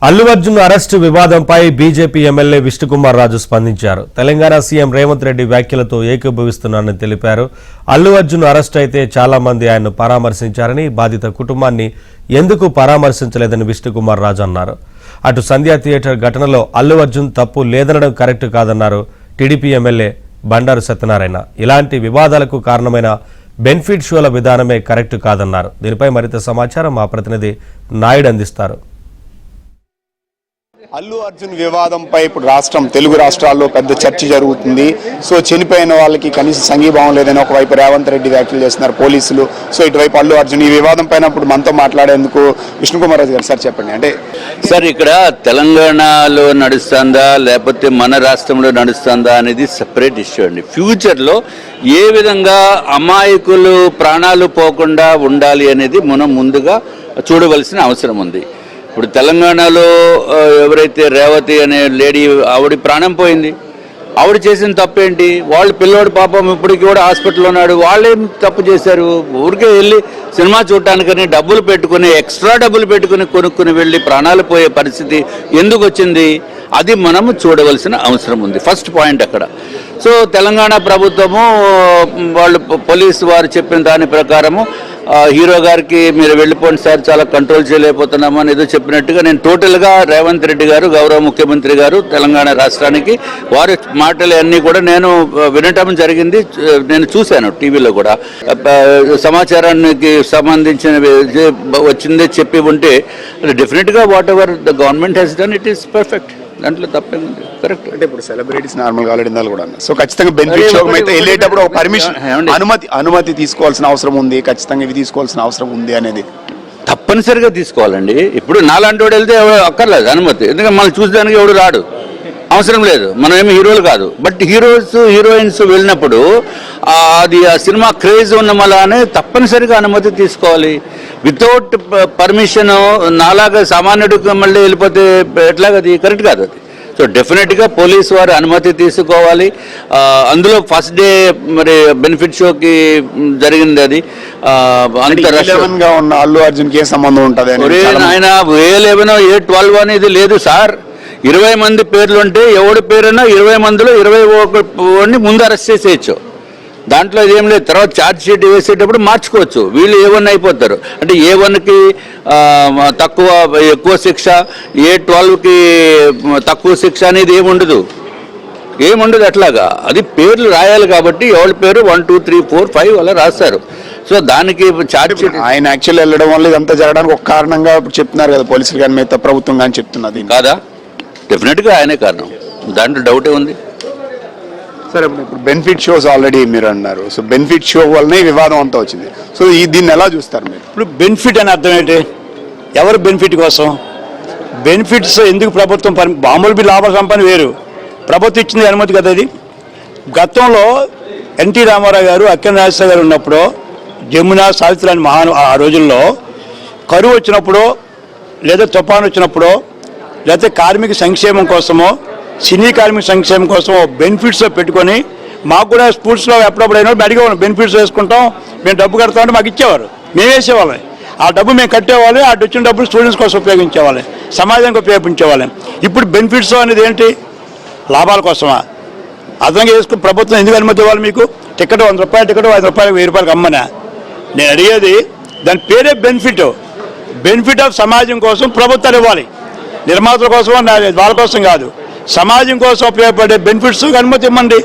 Allu Arjun arrest వివాదంపై BJP MLA Vishnukumar Raju స్పందించారు. Telangana CM Revanth Reddy వ్యాఖ్యలతో ఏకీభవిస్తున్నానని తెలిపారు. అల్లు అర్జున్ అరెస్ట్ అయితే చాలా మంది ఆయన్ను పరామర్శించారని, బాధిత కుటుంబాన్ని ఎందుకు పరామర్శించలేదని విష్ణుకుమార్ రాజు అన్నారు. అటు సంధ్యా థియేటర్ ఘటనలో అల్లు అర్జున్ తప్పు లేదనడం కరెక్ట్ కాదన్నారు టీడీపీ ఎమ్మెల్యే బండారు సత్యనారాయణ. ఇలాంటి వివాదాలకు కారణమైన బెనిఫిట్ షోల విధానమే కరెక్ట్ కాదన్నారు. దీనిపై మరింత సమాచారం మా ప్రతినిధి నాయుడు అందిస్తారు. అల్లు అర్జున్ వివాదంపై ఇప్పుడు తెలుగు రాష్ట్రాల్లో పెద్ద చర్చ జరుగుతుంది. సో చనిపోయిన వాళ్ళకి కనీస సంఘీభావం లేదని ఒకవైపు రేవంత్ రెడ్డి వ్యాఖ్యలు చేస్తున్నారు పోలీసులు. సో ఇటువైపు అల్లు అర్జున్ ఈ వివాదం పైన ఇప్పుడు మనతో మాట్లాడేందుకు విష్ణుకుమార్ రాజు గారు, సార్ చెప్పండి. అంటే సార్, ఇక్కడ తెలంగాణలో నడుస్తుందా లేకపోతే మన రాష్ట్రంలో నడుస్తుందా అనేది సెపరేట్ ఇష్యూ అండి. ఫ్యూచర్లో ఏ విధంగా అమాయకులు ప్రాణాలు పోకుండా ఉండాలి అనేది మనం ముందుగా చూడవలసిన అవసరం ఉంది. ఇప్పుడు తెలంగాణలో ఎవరైతే రేవతి అనే లేడీ, ఆవిడ ప్రాణం పోయింది. ఆవిడ చేసిన తప్పేంటి? వాళ్ళు పిల్లోడు పాపం ఇప్పటికి కూడా హాస్పిటల్లో ఉన్నాడు. వాళ్ళేం తప్పు చేశారు? ఊరికే వెళ్ళి సినిమా చూడటానికని డబ్బులు పెట్టుకుని, ఎక్స్ట్రా డబ్బులు పెట్టుకుని కొనుక్కుని వెళ్ళి ప్రాణాలు పోయే పరిస్థితి ఎందుకు వచ్చింది? అది మనము చూడవలసిన అవసరం ఉంది. ఫస్ట్ పాయింట్ అక్కడ. సో తెలంగాణ ప్రభుత్వము వాళ్ళు పోలీసు వారు చెప్పిన దాని ప్రకారము హీరో గారికి మీరు వెళ్ళిపోండి సార్, చాలా కంట్రోల్ చేయలేకపోతున్నాము అని ఏదో చెప్పినట్టుగా నేను టోటల్గా రేవంత్ రెడ్డి గారు, గౌరవ ముఖ్యమంత్రి గారు తెలంగాణ రాష్ట్రానికి వారి మాటలు అన్నీ కూడా నేను వినటం జరిగింది. నేను చూశాను టీవీలో కూడా. సమాచారానికి సంబంధించిన వచ్చిందే చెప్పి ఉంటే డెఫినెట్గా what ever the government has done it is perfect. దాంట్లో తప్పేముంది, కరెక్ట్. అంటే ఇప్పుడు సెలబ్రిటీస్ నార్మల్గా ఆల్రెడీ కూడా. సో ఖచ్చితంగా బెనిఫిట్ షో అయితే వెళ్ళేటప్పుడు ఒక పర్మిషన్, అనుమతి తీసుకోవాల్సిన అవసరం ఉంది. ఖచ్చితంగా ఇవి తీసుకోవాల్సిన అవసరం ఉంది అనేది తప్పనిసరిగా తీసుకోవాలండి. ఇప్పుడు నాలాంటి వాడు వెళ్తే అక్కర్లేదు అనుమతి, ఎందుకంటే మనం చూసేదానికి ఎవడు రాడు, అవసరం లేదు. మనం ఏమి హీరోలు కాదు. బట్ హీరోయిన్స్ వెళ్ళినప్పుడు అది ఆ సినిమా క్రేజ్ ఉన్న మళ్ళానే తప్పనిసరిగా అనుమతి తీసుకోవాలి. వితౌట్ పర్మిషన్ నాలాగా సామాన్యుడికి మళ్ళీ వెళ్ళిపోతే ఎట్లాగది కరెక్ట్ కాదు అది. సో డెఫినెట్గా పోలీసు వారు అనుమతి తీసుకోవాలి. అందులో ఫస్ట్ డే మరి బెనిఫిట్ షోకి జరిగింది. అది అంతర్రాష్ట్రంగా ఉన్న అల్లు అర్జున్కి ఏ సంబంధం ఉంటుంది? ఆయన A11 A12 అనేది లేదు సార్. 20 మంది పేర్లు ఉంటే ఎవడి పేరైనా 20 మందిలో 21 ముందు అరెస్ట్ చేసేయచ్చు. దాంట్లో ఇదేం లేదు. తర్వాత ఛార్జ్ షీట్ వేసేటప్పుడు మార్చుకోవచ్చు. వీళ్ళు A1 అయిపోతారు. అంటే A1కి ఎక్కువ శిక్ష, A12కి తక్కువ శిక్ష అనేది ఏముండదు. అట్లాగా. అది పేర్లు రాయాలి కాబట్టి ఎవరి పేరు 1 2 3 4 5 అలా రాస్తారు. సో దానికి ఛార్జ్ షీట్ ఆయన యాక్చువల్ వెళ్ళడం వల్ల ఇదంతా జరగడానికి ఒక కారణంగా చెప్తున్నారు కదా పోలీసులు కానీ, మిగతా ప్రభుత్వం కానీ చెప్తున్నది కాదా? డెఫినెట్గా ఆయనే కారణం, దాంట్లో డౌటే ఉంది. సరే, ఇప్పుడు బెనిఫిట్ షోస్ ఆల్రెడీ మీరు అన్నారు. సో బెనిఫిట్ షో వల్లనే వివాదం అంతా వచ్చింది. సో దీన్ని ఎలా చూస్తారు మీరు? ఇప్పుడు బెనిఫిట్ అని అర్థం ఏంటి? ఎవరు బెనిఫిట్ కోసం? బెనిఫిట్స్ ఎందుకు ప్రభుత్వం మామూలు లాభ సంపన్న వేరు, ప్రభుత్వం ఇచ్చింది అనుమతి కదా. ఇది గతంలో ఎన్టీ రామారావు గారు, అక్కినేని నాగేశ్వరరావు గారు ఉన్నప్పుడు, జమున, సావిత్రి అని ఆ రోజుల్లో కరువు వచ్చినప్పుడు, లేదా తుఫాను వచ్చినప్పుడు, లేకపోతే కార్మిక సంక్షేమం కోసమో, సినీ కార్మిక సంక్షేమం కోసం బెనిఫిట్స్ పెట్టుకొని, మాకు కూడా స్పోర్ట్స్లో ఎప్పుడప్పుడు అయినా అడిగేవాళ్ళం, బెనిఫిట్స్ వేసుకుంటాం, మేము డబ్బు కడతామంటే మాకు ఇచ్చేవారు, మేము వేసేవాళ్ళం. ఆ డబ్బు మేము కట్టేవాళ్ళం. ఆ వచ్చిన డబ్బులు స్టూడెంట్స్ కోసం ఉపయోగించేవాళ్ళం, సమాజానికి ఉపయోగించేవాళ్ళం. ఇప్పుడు బెనిఫిట్స్ అనేది ఏంటి? లాభాల కోసమా? అర్థంగా వేసుకుని ప్రభుత్వం ఎందుకు అనుమతి ఇవ్వాలి? మీకు టికెట్ 100 రూపాయల టికెట్ 5 రూపాయలు 1000 రూపాయలకు అమ్మనా? నేను అడిగేది దాని పేరే బెనిఫిట్ ఆఫ్ సమాజం కోసం ప్రభుత్వాలు ఇవ్వాలి. నిర్మాతల కోసం వాళ్ళ కోసం కాదు, సమాజం కోసం ఉపయోగపడే బెనిఫిట్స్ అనుమతి ఇవ్వండి.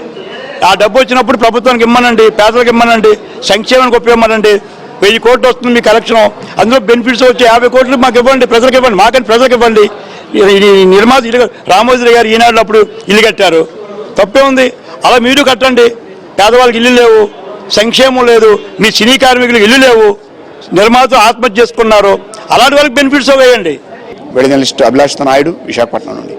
ఆ డబ్బు వచ్చినప్పుడు ప్రభుత్వానికి ఇమ్మనండి, పేదలకు ఇమ్మనండి, సంక్షేమానికి ఉపయోగమనండి. 1000 కోట్లు వస్తుంది మీ కలెక్షన్, అందులో బెనిఫిట్స్ వచ్చి 50 కోట్లు మాకు ఇవ్వండి, ప్రజలకు ఇవ్వండి, మాకని ప్రజలకు ఇవ్వండి. నిర్మాత ఇల్లు రామోజీ గారు ఈనాడు అప్పుడు ఇల్లు కట్టారు, తప్పే ఉంది. అలా మీరు కట్టండి. పేదవాళ్ళకి ఇల్లు లేవు, సంక్షేమం లేదు, మీ సినీ కార్మికులకు ఇల్లు లేవు, నిర్మాతలు ఆత్మహత్య చేసుకున్నారు, అలాంటి వాళ్ళకి బెనిఫిట్స్ వేయండి. జర్నలిస్ట్ అభిలాష్ నాయుడు, విశాఖపట్నం నుండి.